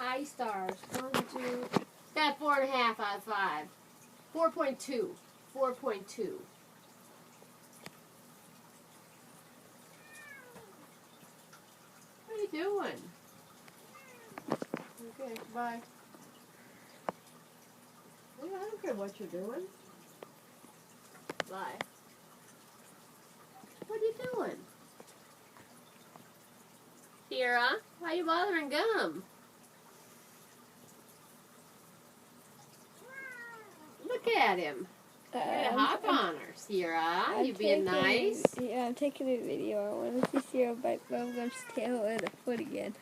high stars. 1, 2. Got 4.5 out of 5. 4.2. 4.2. What are you doing? Okay, bye. Well, I don't care what you're doing. Bye. What are you doing? Sierra, why are you bothering Gum? Look at him. You're gonna hop on her, Sierra. You being nice? Yeah, I'm taking a video. I want to see Sierra bite Bubblegum's tail with a foot again.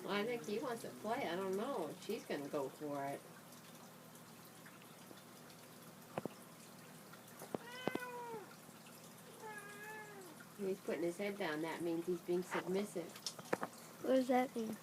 I think he wants to play. I don't know if she's gonna go for it. He's putting his head down. That means he's being submissive. What does that mean?